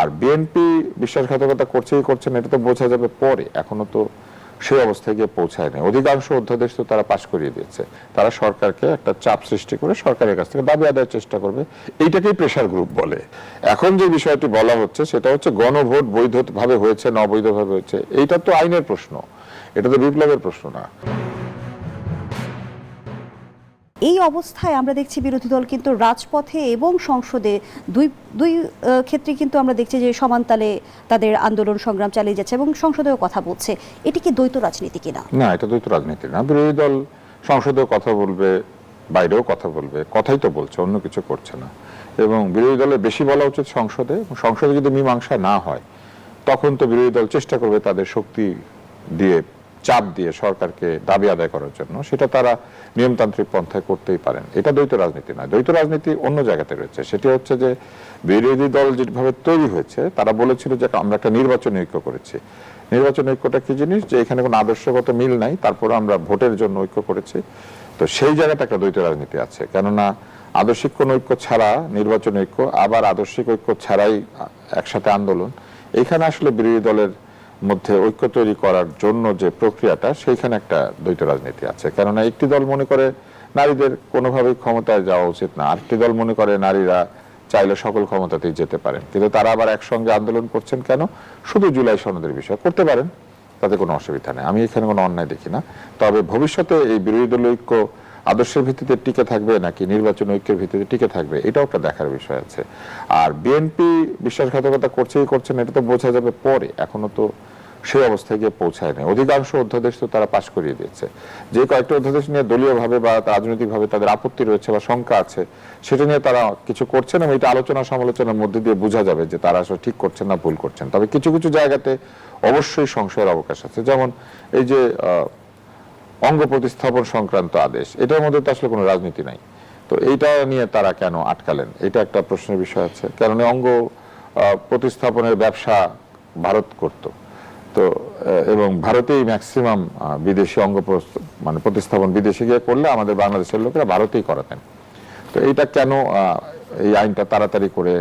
আর BNP বিশ্বাসঘাতকতা করছে না, এটা তো বোঝা যাবে পরে, এখনো তো সেই অবস্থায় গিয়ে পৌঁছায় নাই। অধিকাংশ অধ্যাদেশ তো তারা পাশ করিয়ে দিয়েছে। তারা সরকারকে একটা চাপ সৃষ্টি করে সরকারের কাছ থেকে দাবি আদায়ের চেষ্টা করবে, এইটাকেই প্রেসার গ্রুপ বলে। এখন যে বিষয়টি বলা হচ্ছে সেটা হচ্ছে গণভোট বৈধভাবে হয়েছে না অবৈধভাবে হয়েছে, এইটা তো আইনের প্রশ্ন, এটা তো বিপ্লবের প্রশ্ন না। এই অবস্থায় আমরা দেখছি বিরোধী দল কিন্তু রাজপথে এবং সংসদে দুই ক্ষেত্রে কিন্তু আমরা দেখছি যে সমানতালে তাদের আন্দোলন সংগ্রাম চালিয়ে যাচ্ছে এবং সংসদেও কথা বলছে। এটি কি দ্বৈত রাজনীতি কিনা? না, এটা দ্বৈত রাজনীতি না। বিরোধী দল সংসদেও কথা বলবে, বাইরেও কথা বলবে, কথাই তো বলছে, অন্য কিছু করছে না। এবং বিরোধী দলের বেশি বলা উচিত সংসদে। সংসদে যদি মীমাংসা না হয় তখন তো বিরোধী দল চেষ্টা করবে তাদের শক্তি দিয়ে, চাপ দিয়ে সরকারকে দাবি আদায় করার জন্য। সেটা তারা নিয়মতান্ত্রিক পন্থায় করতেই পারেন। এটা দ্বৈত রাজনীতি নয়। দ্বৈত রাজনীতি অন্য জায়গাতে রয়েছে। সেটি হচ্ছে যে বিরোধী দল যেভাবে তৈরি হয়েছে, তারা বলেছিল যে আমরা একটা নির্বাচনী ঐক্য করেছি। নির্বাচনী ঐক্যটা কি জিনিস, যে এখানে কোনো আদর্শগত মিল নাই, তারপরে আমরা ভোটের জন্য ঐক্য করেছি। তো সেই জায়গাটা একটা দ্বৈত রাজনীতি আছে। কেননা আদর্শিক কোন ঐক্য ছাড়া নির্বাচনী ঐক্য, আবার আদর্শিক ঐক্য ছাড়াই একসাথে আন্দোলন, এইখানে আসলে বিরোধী দলের মধ্যে ঐক্য তৈরি করার জন্য যে প্রক্রিয়াটা, সেইখানে একটা দ্বৈত রাজনীতি আছে। কেননা একটি দল মনে করে নারীদের কোনোভাবেই ক্ষমতায় যাওয়া উচিত না, আরেকটি দল মনে করে নারীরা চাইলে সকল ক্ষমতাতেই যেতে পারেন। কিন্তু তারা আবার একসঙ্গে আন্দোলন করছেন কেন? শুধু জুলাই সনদের বিষয় করতে পারেন, তাতে কোনো অসুবিধা নেই, আমি এখানে কোনো অন্যায় দেখি না। তবে ভবিষ্যতে এই বিরোধী দলীয় ঐক্য আদর্শের ভিত্তিতে টিকে থাকবে নাকি নির্বাচন ঐক্যের ভিত্তিতে টিকে থাকবে, এটাও একটা দেখার বিষয় আছে। আর বিএনপি বিশ্বাসঘাতকতা করছে না, এটা তো বোঝা যাবে পরে, এখনো তো সেই অবস্থায় গিয়ে পৌঁছায় নাই। অধিকাংশ অধ্যাদেশ তো তারা পাশ করিয়ে দিয়েছে। যে কয়েকটা অধ্যাদেশ নিয়ে দলীয়ভাবে বা রাজনৈতিকভাবে তাদের আপত্তি রয়েছে বা শঙ্কা আছে, সেটা নিয়ে তারা কিছু করছেন এবং এটা আলোচনা সমালোচনার মধ্যে দিয়ে বোঝা যাবে যে তারা আসলে ঠিক করছেন না ভুল করছেন। তবে কিছু কিছু জায়গাতে অবশ্যই সংশয়ের অবকাশ আছে। যেমন এই যে অঙ্গ প্রতিস্থাপন সংক্রান্ত আদেশ, এটার মধ্যে তো আসলে কোনো রাজনীতি নাই। তো এইটা নিয়ে তারা কেন আটকালেন, এটা একটা প্রশ্নের বিষয় আছে। কারণ অঙ্গ প্রতিস্থাপনের ব্যবসা ভারত করত, তো এবং ভারতেই ম্যাক্সিমাম বিদেশি অঙ্গ মানে প্রতিস্থাপন বিদেশে গিয়ে করলে আমাদের বাংলাদেশের লোকেরা ভারতেই করাতেন। তো এইটা কেন এই আইনটা তাড়াতাড়ি করে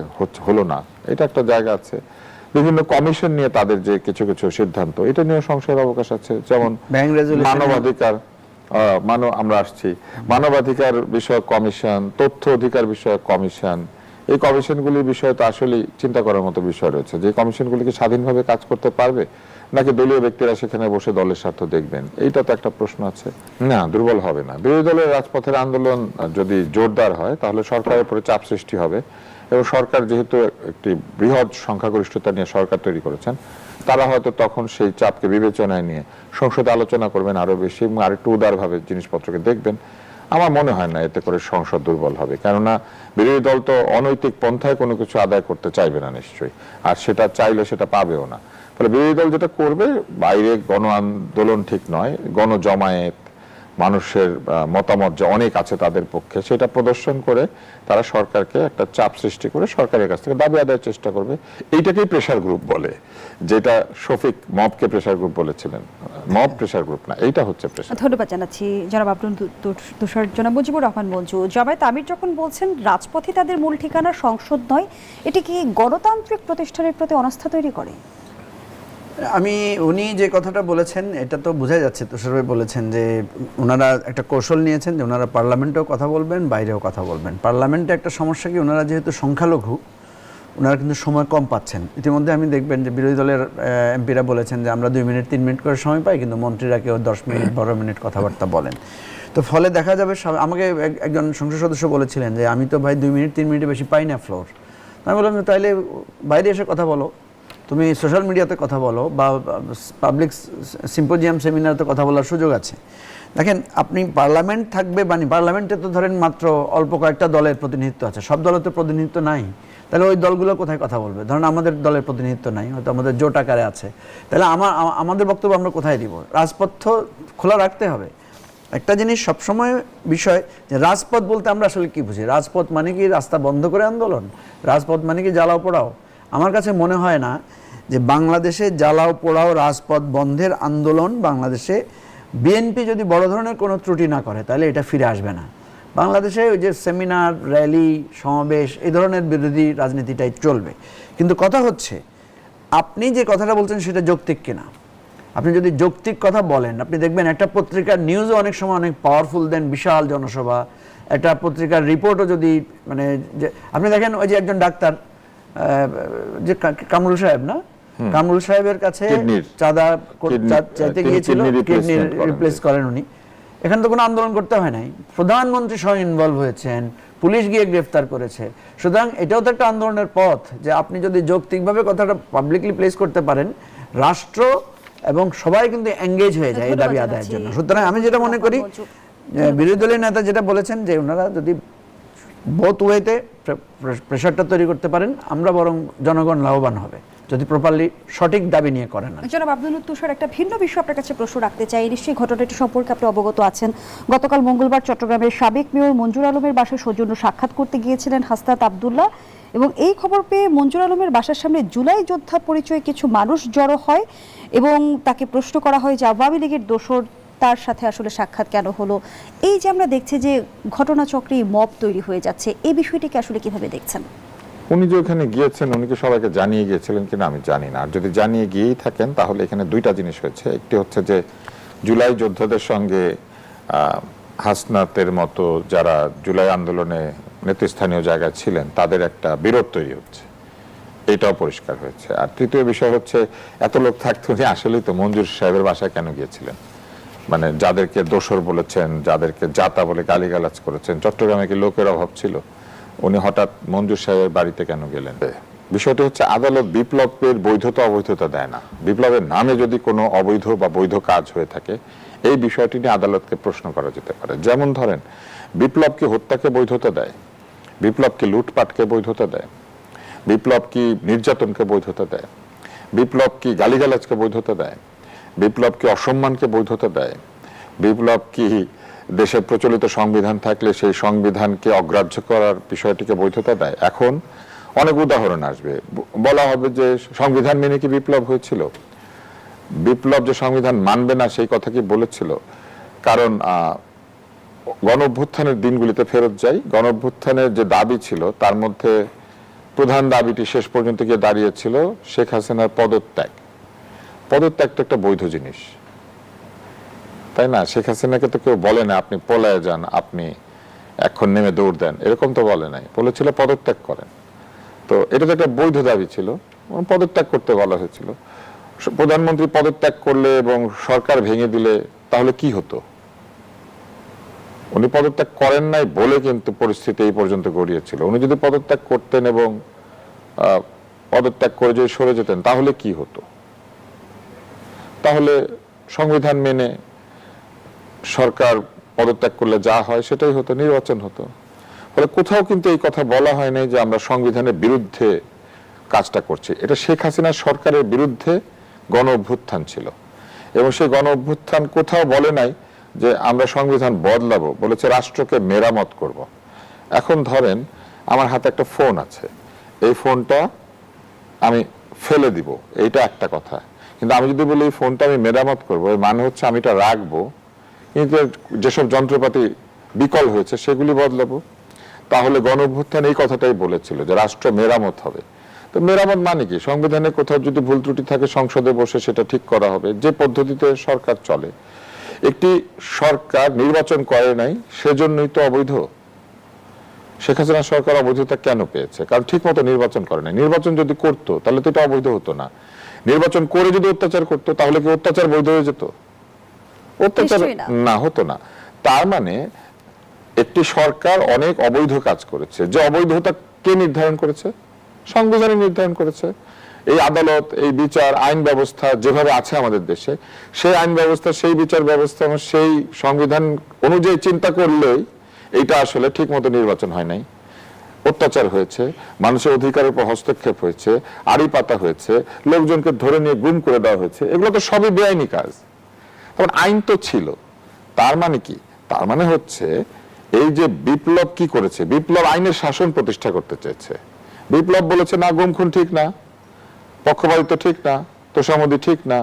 হলো না, এটা একটা জায়গা আছে। বিভিন্ন কমিশন নিয়ে তাদের যে কিছু কিছু সিদ্ধান্ত, এটা নিয়ে সংশয়ের অবকাশ আছে। যেমন মানবাধিকার, আমরা আসছি মানবাধিকার বিষয়ক কমিশন, তথ্য অধিকার বিষয়ক কমিশন, এই কমিশনগুলির বিষয়ে তো আসলে চিন্তা করার মতো বিষয় রয়েছে। যে কমিশনগুলি কি স্বাধীনভাবে কাজ করতে পারবে নাকি দলীয় ব্যক্তিরা সেখানে বসে দলের স্বার্থ দেখবেন, এইটা তো একটা প্রশ্ন আছে। না, দুর্বল হবে না। বিরোধী দলের রাজপথের আন্দোলন যদি জোরদার হয় তাহলে সরকারের উপরে চাপ সৃষ্টি হবে এবং সরকার যেহেতু একটি বৃহৎ সংখ্যাগরিষ্ঠতা নিয়ে সরকার তৈরি করেছেন, তারা হয়তো তখন সেই চাপকে বিবেচনায় নিয়ে সংসদে আলোচনা করবেন আরো বেশি এবং আরেকটু উদারভাবে জিনিসপত্রকে দেখবেন। আমার মনে হয় না এতে করে সংসদ দুর্বল হবে। কেননা বিরোধী দল তো অনৈতিক পন্থায় কোনো কিছু আদায় করতে চাইবে না নিশ্চয়ই, আর সেটা চাইলে সেটা পাবেও না। ফলে বিরোধী দল যেটা করবে, বাইরে গণ আন্দোলন ঠিক নয়, গণজমায়েত, মানুষের মতামত যে অনেক আছে তাদের পক্ষে, সেটা প্রদর্শন করে তারা সরকারকে একটা চাপ সৃষ্টি করে সরকারের কাছ থেকে দাবি আদায়ের চেষ্টা করবে। এইটাকেই প্রেসার গ্রুপ বলে, যেটা শফিক মবকে প্রেসার গ্রুপ বলেছিলেন। মব প্রেসার গ্রুপ না, এইটা হচ্ছে প্রেসার। ধন্যবাদ জানাচ্ছি জনাব আব্দুল তুষার। জনাব মুজিবুর রহমান মঞ্জু, জামায়াত আমির যখন বলছেন রাজপথে তাদের মূল ঠিকানা সংসদ নয়, এটি কি গণতান্ত্রিক প্রতিষ্ঠানের প্রতি অনাস্থা তৈরি করে? উনি যে কথাটা বলেছেন এটা তো বোঝা যাচ্ছে, তুষার ভাই বলেছেন যে ওনারা একটা কৌশল নিয়েছেন যে ওনারা পার্লামেন্টেও কথা বলবেন, বাইরেও কথা বলবেন। পার্লামেন্টে একটা সমস্যা কি, ওনারা যেহেতু সংখ্যালঘু, ওনারা কিন্তু সময় কম পাচ্ছেন। ইতিমধ্যে আমি দেখবেন যে বিরোধী দলের এমপিরা বলেছেন যে আমরা 2 মিনিট 3 মিনিট করে সময় পাই, কিন্তু মন্ত্রীরা কেউ 10 মিনিট 12 মিনিট কথাবার্তা বলেন। তো ফলে দেখা যাবে, আমাকে একজন সংসদ সদস্য বলেছিলেন যে আমি তো ভাই 2 মিনিট 3 মিনিটে বেশি পাই না ফ্লোর। আমি বললাম তাইলে বাইরে এসে কথা বলো, তুমি সোশ্যাল মিডিয়াতে কথা বলো বা পাবলিক সিম্পোজিয়াম সেমিনারতে কথা বলার সুযোগ আছে। দেখেন, আপনি পার্লামেন্ট থাকবে, মানে পার্লামেন্টে তো ধরেন মাত্র অল্প কয়েকটা দলের প্রতিনিধিত্ব আছে, সব দলের তো প্রতিনিধিত্ব নাই। তাহলে ওই দলগুলো কোথায় কথা বলবে? ধরেন আমাদের দলের প্রতিনিধিত্ব নাই, হয়তো আমাদের জোট আকারে আছে, তাহলে আমাদের বক্তব্য আমরা কোথায় দিব? রাজপথ খোলা রাখতে হবে। একটা জিনিস সবসময় বিষয় যে রাজপথ বলতে আমরা আসলে কি বুঝি? রাজপথ মানে কি রাস্তা বন্ধ করে আন্দোলন? রাজপথ মানে কি জ্বালাও পোড়াও? আমার কাছে মনে হয় না যে বাংলাদেশে জ্বালাও পোড়াও রাজপথ বন্ধের আন্দোলন, বাংলাদেশে বিএনপি যদি বড় ধরনের কোনো ত্রুটি না করে তাহলে এটা ফিরে আসবে না। বাংলাদেশে ওই যে সেমিনার, র্যালি, সমাবেশ, এই ধরনের বিরোধী রাজনীতিটাই চলবে। কিন্তু কথা হচ্ছে আপনি যে কথাটা বলছেন সেটা যৌক্তিক কিনা। আপনি যদি যৌক্তিক কথা বলেন, আপনি দেখবেন একটা পত্রিকার নিউজও অনেক সময় অনেক পাওয়ারফুল দেন, বিশাল জনসভা, একটা পত্রিকার রিপোর্টও যদি মানে যে আপনি দেখেন ওই যে একজন ডাক্তার যে কামরুল সাহেব না, কামরুল সাহেবের কাছে চাঁদা চাইতে গিয়েছিল, কিডনি রিপ্লেস করেন উনি। এখানে তো কোনো আন্দোলন করতে হয় নাই, প্রধানমন্ত্রী স্বয়ং ইনভলভ হয়েছেন, পুলিশ গিয়ে গ্রেফতার করেছে। সুতরাং এটাও তো একটা আন্দোলনের পথ, যে আপনি যদি যৌক্তিকভাবে কথাটা পাবলিকলি প্লেস করতে পারেন, রাষ্ট্র এবং সবাই কিন্তু এঙ্গেজ হয়ে যায় এই দাবি আদায়ের জন্য। সুতরাং আমি যেটা মনে করি, বিরোধী দলের নেতা যেটা বলেছেন যে ওনারা যদি বোথ ওয়েতে প্রেশারটা তৈরি করতে পারেন, আমরা বরং জনগণ লাভবান হবে যদি প্রপারলি সঠিক দাবি নিয়ে করেন। জনাব আব্দুল তুষার, একটা ভিন্ন বিষয় আপনার কাছে প্রশ্ন রাখতে চাই। নিশ্চয়ই ঘটনাটি সম্পর্কে আপনি অবগত আছেন। গতকাল মঙ্গলবার চট্টগ্রামের সাবেক মেয়র মঞ্জুর আলমের বাসায় সৌজন্য সাক্ষাৎ করতে গিয়েছিলেন হাসনাত আব্দুল্লাহ, এবং এই খবর পেয়ে মঞ্জুর আলমের বাসার সামনে জুলাই যোদ্ধা পরিচয়ে কিছু মানুষ জড়ো হয় এবং তাকে প্রশ্ন করা হয় যে আওয়ামী লীগের দোসর, তার সাথে আসলে সাক্ষাৎ কেন হলো। এই যে আমরা দেখছি যে ঘটনাচক্রে মব তৈরি হয়ে যাচ্ছে, এই বিষয়টিকে আসলে কিভাবে দেখছেন? উনি যে ওখানে গিয়েছেন, উনি কি সবাইকে জানিয়ে গিয়েছিলেন কিনা আমি জানি না। আর যদি জানিয়ে গিয়েই থাকেন তাহলে এখানে দুইটা জিনিস হয়েছে। একটি হচ্ছে যে জুলাই যোদ্ধাদের সঙ্গে হাসনাতের মতো যারা জুলাই আন্দোলনে নেতৃস্থানীয় জায়গায় ছিলেন তাদের একটা বিরোধ তৈরি হচ্ছে, এটাও পরিষ্কার হয়েছে। আর তৃতীয় বিষয় হচ্ছে, এত লোক থাকতে উনি আসলেই তো মঞ্জুর সাহেবের বাসায় কেন গিয়েছিলেন? মানে যাদেরকে দোসর বলেছেন, যাদেরকে জাতা বলে গালিগালাজ করেছেন, চট্টগ্রামে কি লোকের অভাব ছিল? উনি হঠাৎ মঞ্জুর সাহেবের বাড়িতে কেন গেলেন? বিষয়টি হচ্ছে, আদালত বিপ্লবের বৈধতা অবৈধতা দেয় না। বিপ্লবের নামে যদি কোনো অবৈধ বা বৈধ কাজ হয়ে থাকে, এই বিষয়টি নিয়ে আদালতকে প্রশ্ন করা যেতে পারে। যেমন ধরেন, বিপ্লব কি হত্যাকে বৈধতা দেয়? বিপ্লব কি লুটপাটকে বৈধতা দেয়? বিপ্লব কি নির্যাতনকে বৈধতা দেয়? বিপ্লব কি গালিগালাজকে বৈধতা দেয়? বিপ্লব কি অসম্মানকে বৈধতা দেয়? বিপ্লব কি দেশের প্রচলিত সংবিধান থাকলে সেই সংবিধানকে অগ্রাহ্য করার বিষয়টিকে বৈধতা দেয়? এখন অনেক উদাহরণ আসবে, বলা হবে যে সংবিধান মেনে কি বিপ্লব হয়েছিল? বিপ্লব যে সংবিধান মানবে না সেই কথা কি বলেছিল? কারণ গণ অভ্যুত্থানের দিনগুলিতে ফেরত যাই, গণ অভ্যুত্থানের যে দাবি ছিল তার মধ্যে প্রধান দাবিটি শেষ পর্যন্ত গিয়ে দাঁড়িয়েছিল শেখ হাসিনার পদত্যাগ। পদত্যাগ তো একটা বৈধ জিনিস, তাই না? শেখ হাসিনাকে তো কেউ বলে না আপনি পলায়ে যান, আপনি এখন নেমে দৌড় দেন, এরকম তো বলে নাই, বলেছিল পদত্যাগ করেন। তো এটা তো একটা বৈধ দাবি ছিল, পদত্যাগ করতে বলা হয়েছিল। প্রধানমন্ত্রী পদত্যাগ করলে এবং সরকার ভেঙে দিলে তাহলে কি হতো? উনি পদত্যাগ করেন নাই বলে কিন্তু পরিস্থিতি এই পর্যন্ত গড়িয়েছিল। উনি যদি পদত্যাগ করতেন এবং পদত্যাগ করে যদি সরে যেতেন তাহলে কি হতো? তাহলে সংবিধান মেনে সরকার পদত্যাগ করলে যা হয় সেটাই হতো, নির্বাচন হতো। ফলে কোথাও কিন্তু এই কথা বলা হয় নাই যে আমরা সংবিধানের বিরুদ্ধে কাজটা করছি। এটা শেখ হাসিনার সরকারের বিরুদ্ধে গণ অভ্যুত্থান ছিল, এবং সেই গণ অভ্যুত্থান কোথাও বলে নাই যে আমরা সংবিধান বদলাবো, বলেছে রাষ্ট্রকে মেরামত করব। এখন ধরেন আমার হাতে একটা ফোন আছে, এই ফোনটা আমি ফেলে দিব, এইটা একটা কথা। কিন্তু আমি যদি বলি এই ফোনটা আমি মেরামত করবো, এর মানে হচ্ছে আমি এটা রাখবো, কিন্তু যেসব যন্ত্রপাতি বিকল হয়েছে সেগুলি বদলাবো। তাহলে গণ অভ্যুত্থান এই কথাটাই বলেছিল যে রাষ্ট্র মেরামত হবে। তো মেরামত মানে কি? সংবিধানে কোথাও যদি ভুল ত্রুটি থাকে সংসদে বসে সেটা ঠিক করা হবে, যে পদ্ধতিতে সরকার চলে। একটি সরকার নির্বাচন করে নাই সেজন্যই তো অবৈধ। শেখ হাসিনা সরকার অবৈধতা কেন পেয়েছে? কারণ ঠিক মতো নির্বাচন করে নাই। নির্বাচন যদি করতো তাহলে তো এটা অবৈধ হতো না। নির্বাচন করে যদি অত্যাচার করতো তাহলে কি অত্যাচার বৈধ হয়ে যেত? অত্যাচার না, হতো না। তার মানে একটি সরকার অনেক অবৈধ কাজ করেছে। যে অবৈধতা কে নির্ধারণ করেছে? সংবিধানে নির্ধারণ করেছে। এই আদালত, এই বিচার, আইন ব্যবস্থা যেভাবে আছে আমাদের দেশে, সেই আইন ব্যবস্থা, সেই বিচার ব্যবস্থা, সেই সংবিধান অনুযায়ী চিন্তা করলেই এইটা আসলে ঠিক মতো নির্বাচন হয় নাই, অত্যাচার হয়েছে, মানুষের অধিকারের উপর হস্তক্ষেপ হয়েছে, আড়ি পাতা হয়েছে, লোকজনকে ধরে নিয়ে গুম করে দেওয়া হয়েছে, এগুলো তো সবই বেআইনি কাজ। তখন আইন তো ছিল। তার মানে কি? তার মানে হচ্ছে এই যে বিপ্লব কি করেছে? বিপ্লব আইনের শাসন প্রতিষ্ঠা করতে চেয়েছে। বিপ্লব বলেছে না, গুম খুন ঠিক না, পক্ষপাতিত্ব ঠিক না, তোষামোদী ঠিক না,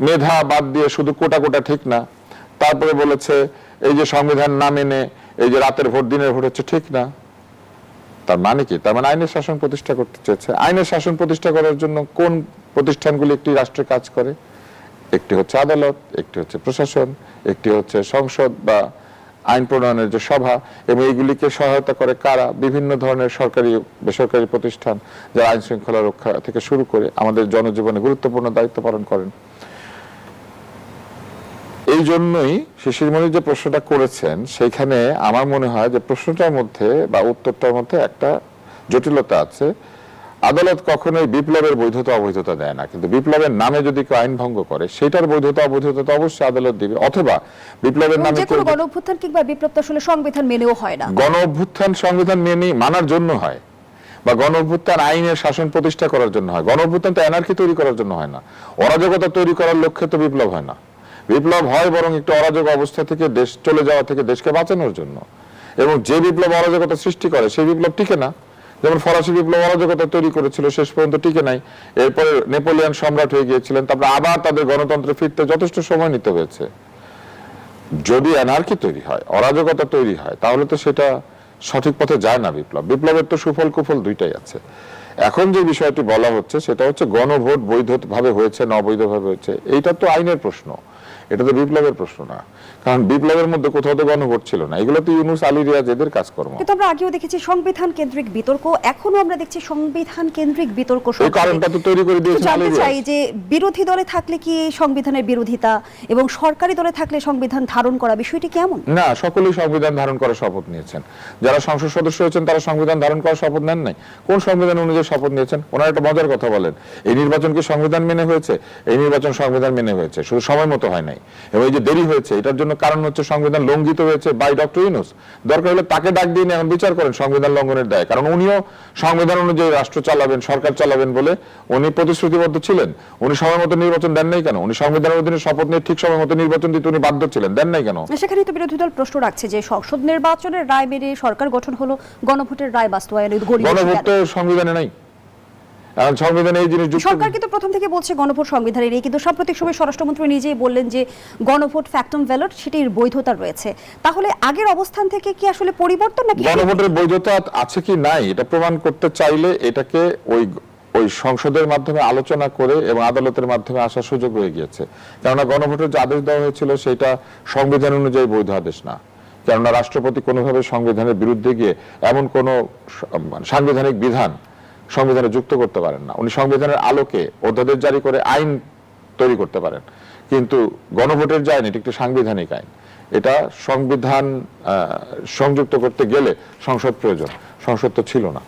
মেধা বাদ দিয়ে শুধু কোটা কোটা ঠিক না। তারপরে বলেছে এই যে সংবিধান না মেনে এই যে রাতের ভোট দিনের ভোট হচ্ছে ঠিক না। তার মানে কি? তার মানে আইনের শাসন প্রতিষ্ঠা করতে চেয়েছে। আইনের শাসন প্রতিষ্ঠা করার জন্য কোন প্রতিষ্ঠানগুলি একটি রাষ্ট্রে কাজ করে? একটি হচ্ছে আদালত, একটি হচ্ছে প্রশাসন, একটি হচ্ছে সংসদ বা আইন প্রণয়নের যে সভা, এবং এইগুলিকে সহায়তা করে কারা? বিভিন্ন ধরনের সরকারি বেসরকারি প্রতিষ্ঠান, যারা আইন শৃঙ্খলা রক্ষা থেকে শুরু করে আমাদের জনজীবনে গুরুত্বপূর্ণ দায়িত্ব পালন করেন। এই জন্যই শিশিরমণি যে প্রশ্নটা করেছেন, সেইখানে আমার মনে হয় যে প্রশ্নটার মধ্যে বা উত্তরটার মধ্যে একটা জটিলতা আছে। আদালত কখনোই বিপ্লবের বৈধতা অবৈধতা দেয় না, কিন্তু বিপ্লবের নামে যদি কেউ আইন ভঙ্গ করে সেটার বৈধতা অবৈধতা তো অবশ্যই আদালত দিবে। অথবা বিপ্লবের নামে যে কোনো গণঅভ্যুত্থান কিংবা বিপ্লব তো আসলে সংবিধান মেনেও হয় না। গণঅভ্যুত্থান সংবিধান মেনে মানার জন্য হয়, বা গণঅভ্যুত্থান আইনের শাসন প্রতিষ্ঠা করার জন্য হয়। গণঅভ্যুত্থান তো এনার্কি তৈরি করার জন্য হয় না, অরাজকতা তৈরি করার লক্ষ্যে তো বিপ্লব হয় না। বিপ্লব হয় বরং একটু অরাজক অবস্থা থেকে দেশ চলে যাওয়া থেকে দেশকে বাঁচানোর জন্য। এবং যে বিপ্লব অরাজকতা সৃষ্টি করে সেই বিপ্লব টিকে না। যেমন ফরাসি বিপ্লব অরাজকতা তৈরি করেছিল, শেষ পর্যন্ত টিকে নাই। এরপরে নেপোলিয়ন সম্রাট হয়ে গিয়েছিলেন, তারপরে আবার তাদের গণতন্ত্রে ফিরতে যথেষ্ট সময় নিতে হয়েছে। যদি অ্যানার্কি তৈরি হয়, অরাজকতা তৈরি হয়, তাহলে তো সেটা সঠিক পথে যায় না। বিপ্লবের তো সুফল কুফল দুইটাই আছে। এখন যে বিষয়টি বলা হচ্ছে সেটা হচ্ছে গণভোট বৈধভাবে হয়েছে না অবৈধভাবে হয়েছে, এইটা তো আইনের প্রশ্ন, এটা তো বিপ্লবের প্রশ্ন না। কারণ বিপ্লবের মধ্যে কোথাও তো গণভোট ছিল না, এগুলো তো ইউনুস আলী রিয়াজ এদের কাজকর্ম। কিন্তু আমরা আগেও দেখেছি সংবিধান কেন্দ্রিক বিতর্ক, এখনো আমরা দেখছি সংবিধান কেন্দ্রিক বিতর্ক। এই কারণটা তো তৈরি করে দিয়েছেন আলী জানতে চাই রিয়াজ। যে বিরোধী দলে থাকলে কি সংবিধানের বিরোধিতা এবং সরকারি দলে থাকলে সংবিধান ধারণ করা বিষয়টি কেমন? না, সকলেই সংবিধান ধারণ করার শপথ নিয়েছেন। যারা সংসদ সদস্য হয়েছেন তারা সংবিধান ধারণ করার শপথ নেন নাই। কোন সংবিধান অনুযায়ী শপথ নিয়েছেন? ওনারা একটা মজার কথা বলেন, এই নির্বাচন কি সংবিধান মেনে হয়েছে? এই নির্বাচন সংবিধান মেনে হয়েছে, শুধু সময় মতো হয় নাই। এবং এই যে দেরি হয়েছে, এটার জন্য কারণ হচ্ছে সংবিধান লঙ্ঘিত হয়েছে বাই ডক্টর ইউনূস। দরকার হলে তাকে ডাক দিয়ে এখন বিচার করেন সংবিধান লঙ্ঘনের দায়। কারণ উনিও সংবিধান অনুযায়ী রাষ্ট্র চালাবেন, সরকার চালাবেন বলে উনি প্রতিশ্রুতিবদ্ধ ছিলেন। উনি সময় মতো নির্বাচন দেন নাই কেন? উনি সংবিধানের অধীনে শপথ নিয়ে ঠিক সময় মতো নির্বাচন দিতে উনি বাধ্য ছিলেন, দেন নাই কেন? সেখানেই তো বিরোধী দল প্রশ্ন রাখছে যে সংসদ নির্বাচনের রায় মেনে সরকার গঠন হলো, গণভোটের রায় বাস্তবায়নে গণভোট তো সংবিধানে নাই। এখন সংবিধানে এই জিনিস সরকার কিন্তু প্রথম থেকে বলছে গণভোট সংবিধানে নেই, কিন্তু সাম্প্রতিক সময় স্বরাষ্ট্রমন্ত্রী নিজেই বললেন যে গণভোট ফ্যাক্টম ব্যালট সেটির বৈধতা রয়েছে। তাহলে আগের অবস্থান থেকে কি আসলে পরিবর্তন নাকি? গণভোটের বৈধতা আছে কি নাই এটা প্রমাণ করতে চাইলে এটাকে ওই সংসদের মাধ্যমে আলোচনা করে এবং আদালতের মাধ্যমে আসার সুযোগ রয়ে গিয়েছে। কেননা গণভোটের যে আদেশ দেওয়া হয়েছিল সেটা সংবিধান অনুযায়ী বৈধ আদেশ না। কেননা রাষ্ট্রপতি কোনোভাবে সংবিধানের বিরুদ্ধে গিয়ে এমন কোনো সাংবিধানিক বিধান সংবিধানে যুক্ত করতে পারেন না। উনি সংবিধানের আলোকে অধ্যাদেশ জারি করে আইন তৈরি করতে পারেন, কিন্তু গণভোটের যে আইন, এটি একটি সাংবিধানিক আইন। এটা সংবিধান সংযুক্ত করতে গেলে সংসদ প্রয়োজন, সংসদ তো ছিল না।